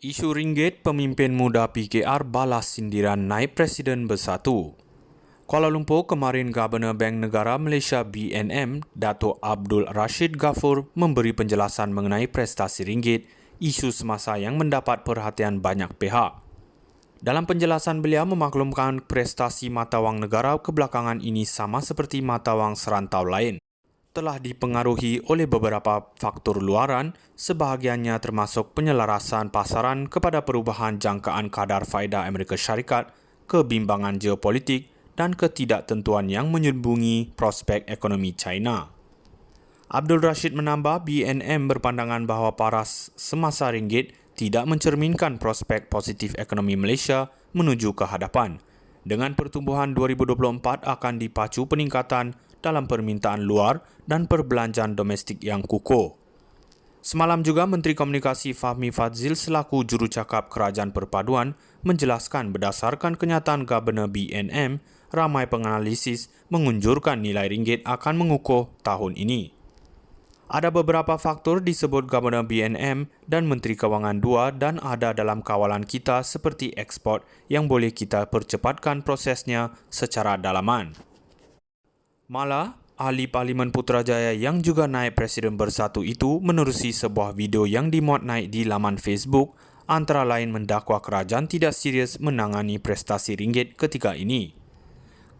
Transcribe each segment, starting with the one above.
Isu ringgit, pemimpin muda PKR balas sindiran naib Presiden bersatu. Kuala Lumpur kemarin Governor Bank Negara Malaysia BNM, Dato' Abdul Rashid Ghafur memberi penjelasan mengenai prestasi ringgit, isu semasa yang mendapat perhatian banyak pihak. Dalam penjelasan beliau memaklumkan prestasi mata wang negara kebelakangan ini sama seperti mata wang serantau lain. Telah dipengaruhi oleh beberapa faktor luaran, sebahagiannya termasuk penyelarasan pasaran kepada perubahan jangkaan kadar faedah Amerika Syarikat, kebimbangan geopolitik dan ketidaktentuan yang menyembunyi prospek ekonomi China. Abdul Rashid menambah BNM berpandangan bahawa paras semasa ringgit tidak mencerminkan prospek positif ekonomi Malaysia menuju ke hadapan. Dengan pertumbuhan 2024 akan dipacu peningkatan dalam permintaan luar dan perbelanjaan domestik yang kukuh. Semalam juga Menteri Komunikasi Fahmi Fadzil selaku jurucakap Kerajaan Perpaduan menjelaskan berdasarkan kenyataan Governor BNM, ramai penganalisis mengunjurkan nilai ringgit akan mengukuh tahun ini. Ada beberapa faktor disebut Governor BNM dan Menteri Kewangan II dan ada dalam kawalan kita seperti ekspor yang boleh kita percepatkan prosesnya secara dalaman. Malah, ahli Parlimen Putrajaya yang juga naib Presiden bersatu itu menerusi sebuah video yang dimuat naik di laman Facebook, antara lain mendakwa kerajaan tidak serius menangani prestasi ringgit ketika ini.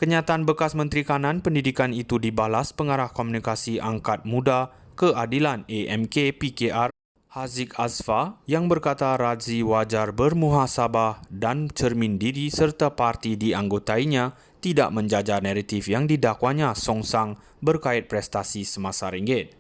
Kenyataan bekas Menteri Kanan Pendidikan itu dibalas Pengarah Komunikasi Angkat Muda Keadilan AMK PKR Haziq Azfar yang berkata Razzi wajar bermuhasabah dan cermin diri serta parti dianggotainya tidak menjajah naratif yang didakwanya songsang berkait prestasi semasa ringgit.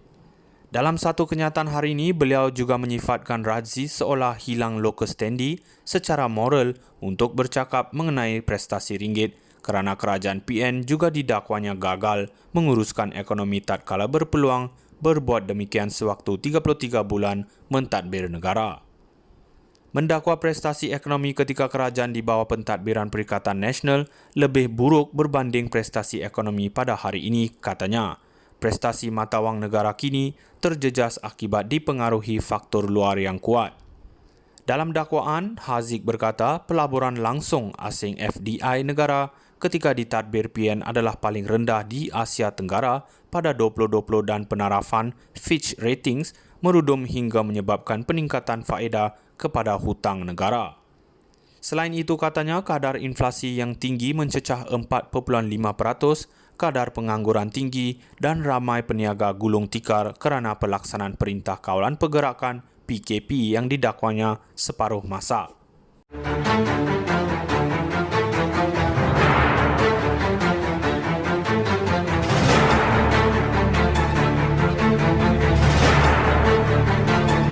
Dalam satu kenyataan hari ini, beliau juga menyifatkan Razzi seolah hilang locus standi secara moral untuk bercakap mengenai prestasi ringgit kerana kerajaan PN juga didakwanya gagal menguruskan ekonomi tatkala berpeluang berbuat demikian sewaktu 33 bulan mentadbir negara. Mendakwa prestasi ekonomi ketika kerajaan di bawah pentadbiran Perikatan Nasional lebih buruk berbanding prestasi ekonomi pada hari ini, katanya. Prestasi mata wang negara kini terjejas akibat dipengaruhi faktor luar yang kuat. Dalam dakwaan, Haziq berkata pelaburan langsung asing FDI negara ketika ditadbir PN adalah paling rendah di Asia Tenggara pada 2020 dan penarafan Fitch Ratings merudum hingga menyebabkan peningkatan faedah kepada hutang negara. Selain itu katanya kadar inflasi yang tinggi mencecah 4.5%, kadar pengangguran tinggi dan ramai peniaga gulung tikar kerana pelaksanaan Perintah Kawalan Pergerakan PKP yang didakwanya separuh masa.